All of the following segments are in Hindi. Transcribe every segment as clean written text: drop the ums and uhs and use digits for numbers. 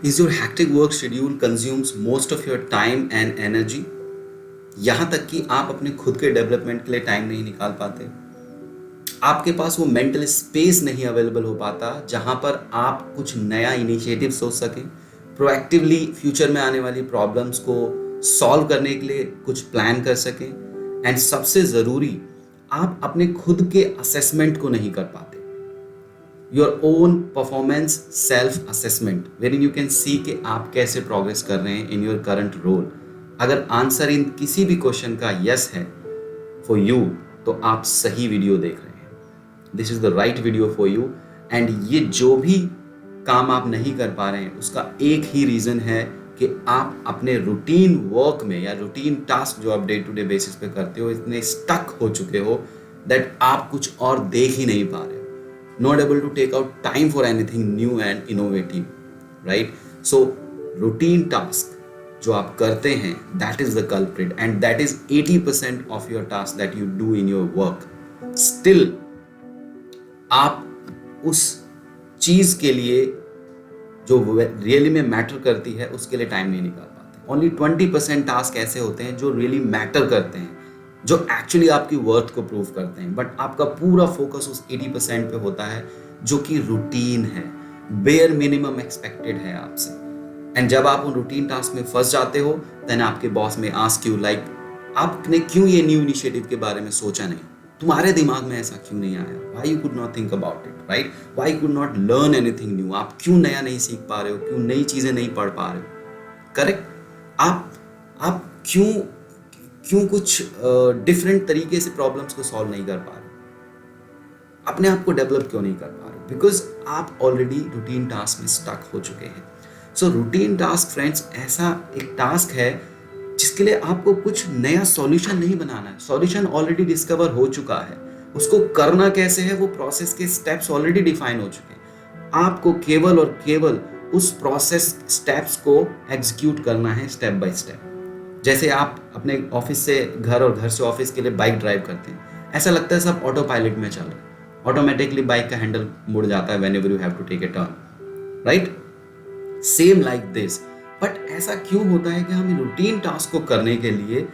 Is your hectic work schedule consumes most of your time and energy? यहाँ तक कि आप अपने खुद के डेवलपमेंट के लिए टाइम नहीं निकाल पाते, आपके पास वो मेंटल स्पेस नहीं अवेलेबल हो पाता जहाँ पर आप कुछ नया इनिशिएटिव सोच सकें, प्रोएक्टिवली फ्यूचर में आने वाली प्रॉब्लम्स को सॉल्व करने के लिए कुछ प्लान कर सकें, एंड सबसे ज़रूरी, आप अपने खुद के असेसमेंट को नहीं कर पाते, your own performance self assessment where in you can see कि आप कैसे प्रोग्रेस कर रहे हैं इन योर करंट रोल। अगर आंसर इन किसी भी क्वेश्चन का यस है फॉर यू, तो आप सही वीडियो देख रहे हैं। This is the right video for you. And ये जो भी काम आप नहीं कर पा रहे हैं उसका एक ही रीज़न है कि आप अपने रूटीन वर्क में या रूटीन टास्क जो आप डे टू डे बेसिस पे करते हो इतने स्टक हो चुके हो दैट आप कुछ और देख ही नहीं पा रहे हो, not able to take out time for anything new and innovative, right? So routine task जो आप करते हैं, that is the culprit, and that is 80% of your task that you do in your work. Still आप उस चीज के लिए जो रियली में मैटर करती है उसके लिए टाइम नहीं निकाल पाते। ओनली 20% टास्क ऐसे होते हैं जो रियली मैटर करते हैं, जो एक्चुअली आपकी वर्थ को प्रूव करते हैं, बट आपका पूरा फोकस उस 80% पे होता है जो कि रूटीन है, बेयर मिनिमम एक्सपेक्टेड है आपसे। एंड जब आप उन रूटीन टास्क में फंस जाते हो, देन आपके बॉस में आस्क यू लाइक, आपने क्यों ये न्यू इनिशिएटिव के बारे में सोचा नहीं, तुम्हारे दिमाग में ऐसा क्यों नहीं आया, why you could not think about it, right? Why you could not learn anything new, आप क्यों नया नहीं सीख पा रहे हो, क्यों नई चीजें नहीं पढ़ पा रहे हो, करेक्ट? आप क्यों कुछ डिफरेंट तरीके से प्रॉब्लम्स को सॉल्व नहीं कर पा रहे, अपने आप को डेवलप क्यों नहीं कर पा रहे? बिकॉज आप ऑलरेडी रूटीन टास्क में स्टक हो चुके हैं। सो रूटीन टास्क फ्रेंड्स ऐसा एक टास्क है जिसके लिए आपको कुछ नया सॉल्यूशन नहीं बनाना है, सॉल्यूशन ऑलरेडी डिस्कवर हो चुका है, उसको करना कैसे है वो प्रोसेस के स्टेप्स ऑलरेडी डिफाइन हो चुके हैं, आपको केवल और केवल उस प्रोसेस स्टेप्स को एग्जीक्यूट करना है स्टेप बाय स्टेप। जैसे आप अपने ऑफिस से घर और घर से ऑफिस के लिए बाइक ड्राइव करते हैं, ऐसा लगता है सब ऑटो पायलट में चल रहा है, ऑटोमेटिकली बाइक का हैंडल मुड़ जाता है whenever you have to take a turn, right? Same like this. But ऐसा क्यों होता है कि हम रूटीन टास्क को करने के लिए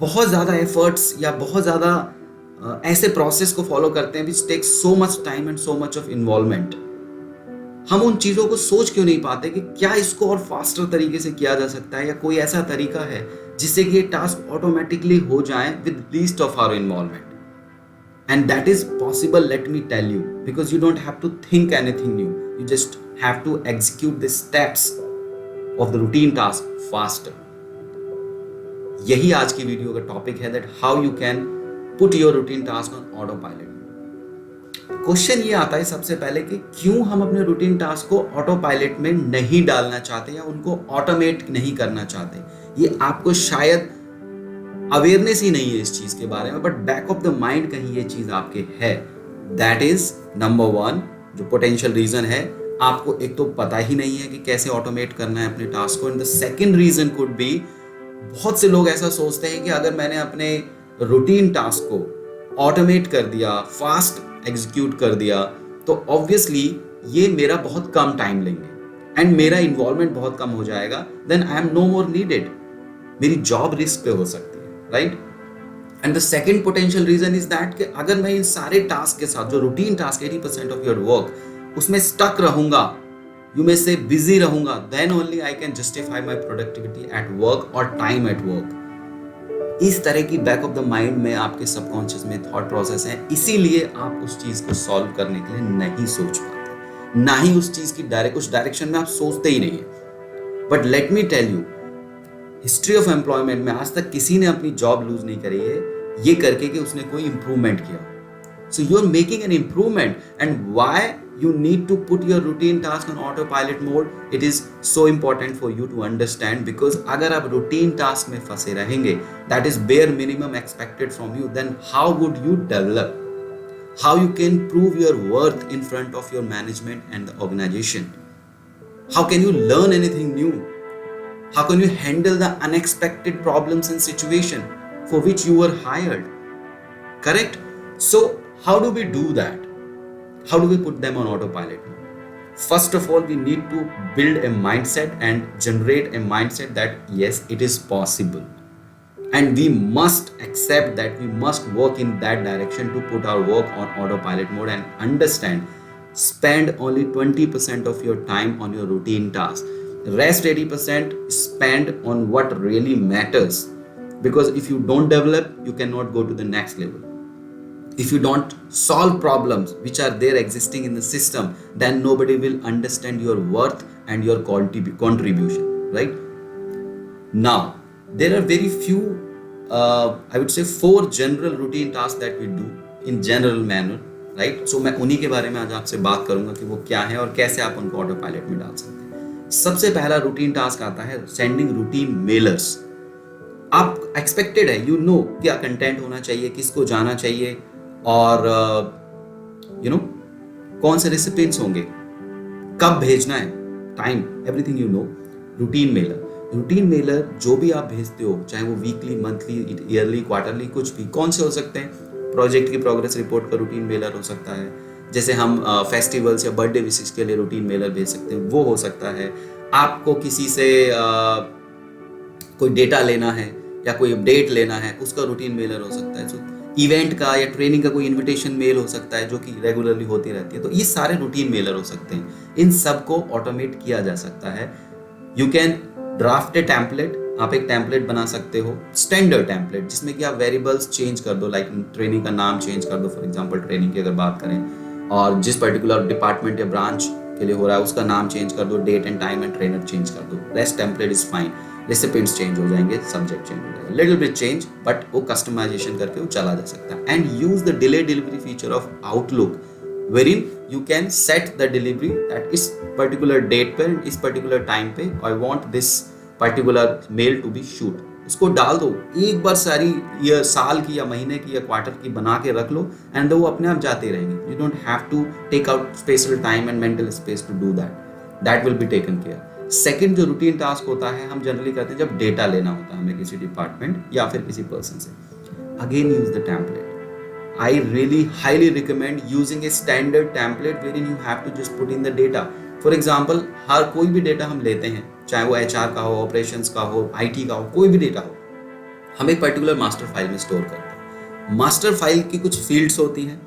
बहुत ज़्यादा एफर्ट्स या बहुत ज़्यादा ऐसे प्रोसेस को फॉलो करते हैं which takes so much time and so much of involvement? हम उन चीज़ों को सोच क्यों नहीं पाते कि क्या इसको और फास्टर तरीके से किया जा सकता है, या कोई ऐसा तरीका है जिससे कि ये टास्क ऑटोमेटिकली हो जाए with least of our involvement? And that is possible, let me tell you, because you don't have to think anything new. You just have to execute the steps of the routine task faster. यही आज की वीडियो का टॉपिक है, that how you can put your routine task on autopilot. Question ये आता है सबसे पहले कि क्यों हम अपने रूटीन टास्क को ऑटो पायलट में नहीं डालना चाहते या उनको ऑटोमेट नहीं करना चाहते। ये आपको शायद अवेयरनेस ही नहीं है इस चीज के बारे में, but back of the mind कहीं ये चीज आपके है। दैट इज नंबर 1 जो पोटेंशियल रीजन है, आपको एक तो पता ही नहीं है कि कैसे ऑटोमेट करना है अपने टास्क को। And the second reason could be, बहुत से लोग ऐसा सोचते हैं कि अगर मैंने अपने रूटीन टास्क को ऑटोमेट कर दिया, फास्ट एग्जीक्यूट कर दिया, तो ऑब्वियसली ये मेरा बहुत कम टाइम लेंगे एंड मेरा इन्वॉल्वमेंट बहुत कम हो जाएगा, then I am no more needed, मेरी जॉब रिस्क पे हो सकती है, राइट? And the second potential reason is that कि अगर मैं इन सारे टास्क के साथ, जो routine task 80% of your work, उसमें स्टक रहूंगा, यू मे से बिजी रहूंगा, then only I can justify my productivity at work और टाइम एट वर्क। इस तरह की बैक ऑफ द माइंड में आपके सबकॉन्शियस में थॉट प्रोसेस है, इसीलिए आप उस चीज को सॉल्व करने के लिए नहीं सोच पाते, ना ही उस चीज की उस डायरेक्शन में आप सोचते ही नहीं है। But let me tell you, history of employment में आज तक किसी ने अपनी जॉब लूज नहीं करी है ये करके कि उसने कोई इंप्रूवमेंट किया। So you are making an improvement, and why you need to put your routine task on autopilot mode, it is so important for you to understand, because अगर आप routine task में फंसे रहेंगे, that is bare minimum expected from you, then how would you develop, how you can prove your worth in front of your management and the organization, how can you learn anything new, how can you handle the unexpected problems and situation for which you were hired, correct? So how do we do that? How do we put them on autopilot mode? First of all, we need to build a mindset and generate a mindset that yes, it is possible. And we must accept that we must work in that direction to put our work on autopilot mode and understand spend only 20% of your time on your routine task. Rest 80% spend on what really matters. Because if you don't develop, you cannot go to the next level. If you don't solve problems which are there existing in the system, then nobody will understand your worth and your contribution, right? Now, there are very few, I would say 4 general routine tasks that we do in general manner, right? So मैं उन्हीं के बारे में आज आपसे बात करूंगा कि वो क्या है और कैसे आप उनको ऑटो पायलट में डाल सकते हैं। सबसे पहला रूटीन टास्क आता है सेंडिंग रूटीन मेलर्स। आप एक्सपेक्टेड है, यू नो क्या कंटेंट होना चाहिए, किसको जाना चाहिए और कौन से रिसिपिएंट्स होंगे, कब भेजना है, time, everything you know. Routine Mailer जो भी आप भेजते हो, चाहे वो वीकली, मंथली, ईयरली, क्वार्टरली, कुछ भी, कौन से हो सकते हैं? प्रोजेक्ट की प्रोग्रेस रिपोर्ट का रूटीन मेलर हो सकता है, जैसे हम फेस्टिवल्स या बर्थडे विशेस के लिए रूटीन मेलर भेज सकते हैं, वो हो सकता है। आपको किसी से कोई डेटा लेना है या कोई अपडेट लेना है, उसका रूटीन मेलर हो सकता है। इवेंट का या ट्रेनिंग का कोई इनविटेशन मेल हो सकता है जो कि रेगुलरली होती रहती है। तो ये सारे रूटीन मेलर हो सकते हैं। इन सब को ऑटोमेट किया जा सकता है। You can draft A template, आप एक टेम्पलेट बना सकते हो, स्टैंडर्ड टेम्पलेट, जिसमें कि आप वेरिएबल्स चेंज कर दो, लाइक ट्रेनिंग का नाम चेंज कर दो, फॉर एग्जांपल ट्रेनिंग की अगर बात करें, और जिस पर्टिकुलर डिपार्टमेंट या ब्रांच के लिए हो रहा है उसका नाम चेंज कर दो, date and time and trainer change कर दो। Rest template is fine. Recipients change हो जाएंगे, सब्जेक्ट चेंज हो जाएगा, लिटिल बिट चेंज, बट वो कस्टमाइजेशन करके वो चला जा सकता है। And use the delay delivery feature of Outlook, wherein you can set the delivery that इस particular date पे, इस particular time पे I want this particular mail to be shoot, इसको डाल दो। एक बार सारी ये साल की या महीने की या क्वार्टर की बना के रख लो, एंड वो अपने आप जाते रहेंगे। You don't have to take out special time and mental space to do that will be taken care. Second जो रूटीन टास्क होता है, हम जनरली करते हैं जब डेटा लेना होता है हमें किसी डिपार्टमेंट या फिर किसी पर्सन से। Again use the template. I really highly recommend using a standard template wherein you have to just put in the data. For example, हर कोई भी डेटा हम लेते हैं, चाहे वो HR का हो, ऑपरेशंस का हो, IT का हो, कोई भी डेटा हो, हम एक पर्टिकुलर मास्टर फाइल में स्टोर करते हैं। मास्टर फाइल की कुछ फील्ड्स होती हैं,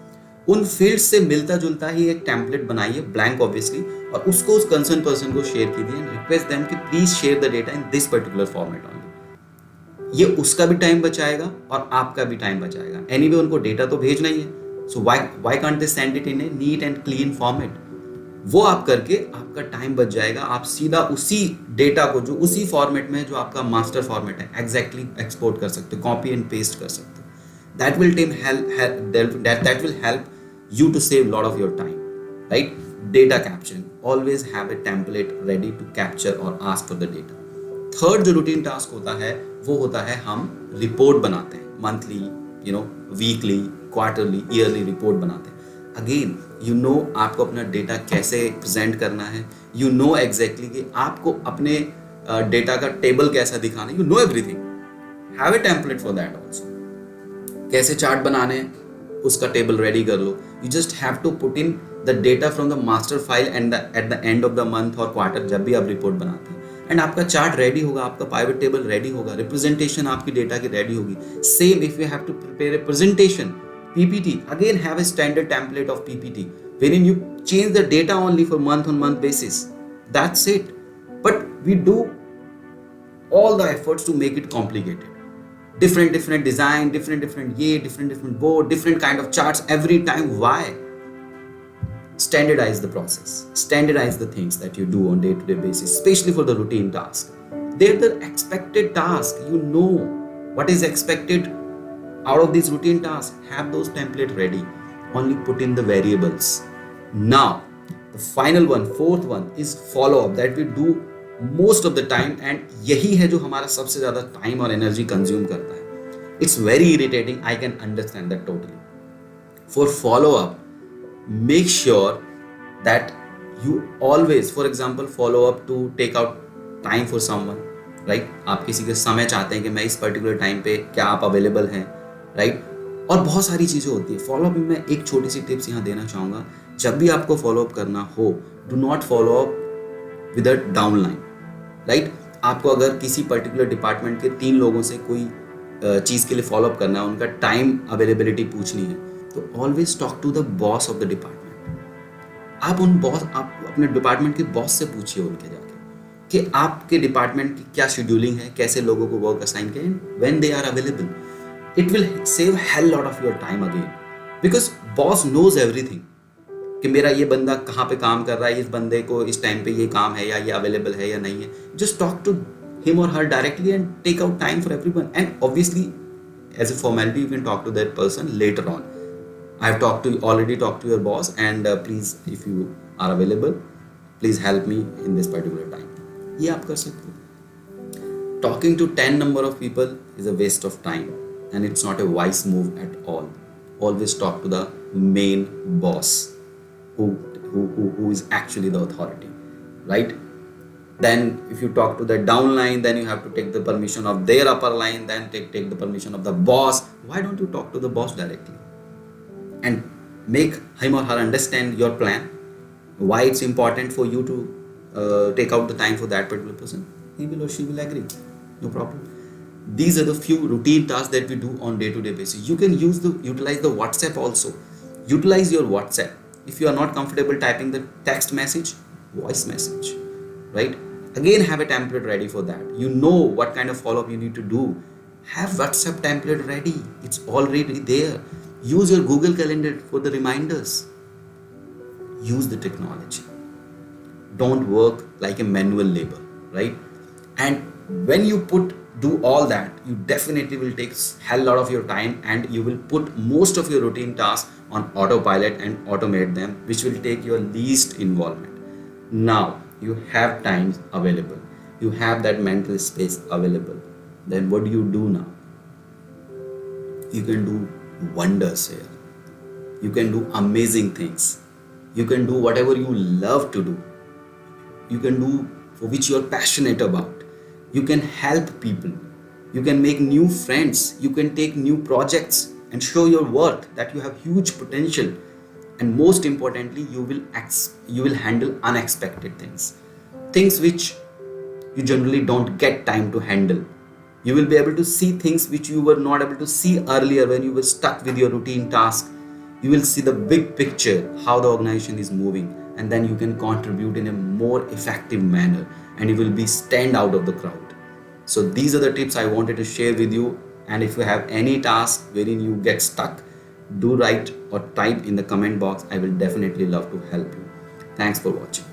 उन फील्ड्स से मिलता जुलता ही एक टेम्पलेट बनाइए, ब्लैंक ऑब्वियसली, और उसको उस कंसर्न पर्सन को शेयर कीजिए एंड रिक्वेस्ट देम कि please share the data in this particular format only. ये उसका भी टाइम बचाएगा और आपका भी टाइम बचाएगा। एनीवे उनको डेटा तो भेजना ही है, so why can't they send it in A neat and clean format? वो आप करके आपका टाइम बच जाएगा। आप सीधा उसी डेटा को जो उसी फॉर्मेट में जो आपका मास्टर फॉर्मेट है एग्जैक्टली एक्सपोर्ट कर सकते हो, कॉपी एंड पेस्ट कर सकते हो। That will help you to save a lot of your time, right? Data capturing, always have a template ready to capture or ask for the data. Third जो रूटीन टास्क होता है वो होता है हम रिपोर्ट बनाते हैं, monthly, weekly, quarterly, yearly report बनाते हैं। अगेन आपको अपना डेटा कैसे प्रेजेंट करना है, एग्जैक्टली कि आपको अपने डेटा का टेबल कैसा दिखाना है, everything. Have a template for that also. कैसे चार्ट बनाने हैं उसका टेबल रेडी कर लो। You just have to put in the data from the master file and at the end of the month और क्वार्टर, जब भी आप रिपोर्ट बनाते हैं, एंड आपका चार्ट रेडी होगा, आपका पाइवट टेबल रेडी होगा, रिप्रेजेंटेशन आपकी डेटा की रेडी होगी। Same if you have to prepare a presentation, PPT, again have a standard template of PPT wherein you change the data only for month on month basis. That's it. But we do all the efforts to make it complicated. Different design, different board, different kind of charts every time. Why? Standardize the process. Standardize the things that you do on day-to-day basis, especially for the routine task. They're the expected task. You know what is expected out of these routine tasks. Have those template ready. Only put in the variables. Now, the final one, fourth one, is follow-up that we do most of the time, and यही है जो हमारा सबसे ज़्यादा टाइम और एनर्जी कंज्यूम करता है। It's very irritating. I can understand that totally. For follow-up, make sure that you always, for example, follow up to take out time for someone, right? आप किसी के समय चाहते हैं कि मैं इस पर्टिकुलर टाइम पे क्या आप अवेलेबल हैं, राइट? और बहुत सारी चीज़ें होती है। फॉलोअप में मैं एक छोटी सी टिप्स यहाँ देना चाहूँगा। जब भी आपको फॉलोअप करना हो, do not follow up with a downline, right? आपको अगर किसी पर्टिकुलर डिपार्टमेंट के 3 लोगों से कोई चीज़ के लिए फॉलो अप करना है, उनका टाइम अवेलेबिलिटी पूछनी है, तो always talk to the boss of the department. आप अपने डिपार्टमेंट के बॉस से पूछिए उनके जाके कि आपके डिपार्टमेंट की क्या शेड्यूलिंग है, कैसे लोगों को वर्क असाइन करें, when they are available. It will save hell lot of your time again, because boss knows everything कि मेरा ये बंदा कहाँ पे काम कर रहा है, इस बंदे को इस टाइम पे ये काम है या ये अवेलेबल है या नहीं है। Just talk to him or her directly and take out time for everyone, and obviously as a formality you can talk to that person later on. I've already talked to your boss, and please, if you are available, please help me in this particular time. ये आप कर सकते हो। Talking to 10 number of people is a waste of time, and it's not a wise move at all. Always talk to the main boss who is actually the authority, right? Then if you talk to the downline, then you have to take the permission of their upper line, then take the permission of the boss. Why don't you talk to the boss directly and make him or her understand your plan, why it's important for you to take out the time for that particular person? He will or she will agree, no problem. These are the few routine tasks that we do on day-to-day basis. You can utilize the WhatsApp also. Utilize your WhatsApp. If you are not comfortable typing the text message, voice message, right? Again, have a template ready for that. You know what kind of follow-up you need to do. Have WhatsApp template ready. It's already there. Use your Google Calendar for the reminders. Use the technology. Don't work like a manual labor, right? And when you do all that, you definitely will take hell lot of your time, and you will put most of your routine tasks on autopilot and automate them, which will take your least involvement. Now you have time available, you have that mental space available, then what do you do now? You can do wonders here. You can do amazing things. You can do whatever you love to do. You can do for which you are passionate about. You can help people. You can make new friends. You can take new projects and show your worth that you have huge potential. And most importantly, you will handle unexpected things which you generally don't get time to handle. You will be able to see things which you were not able to see earlier when you were stuck with your routine task. You will see the big picture, how the organization is moving, and then you can contribute in a more effective manner, and you will be stand out of the crowd. So these are the tips I wanted to share with you. And if you have any task wherein you get stuck, do write or type in the comment box. I will definitely love to help you. Thanks for watching.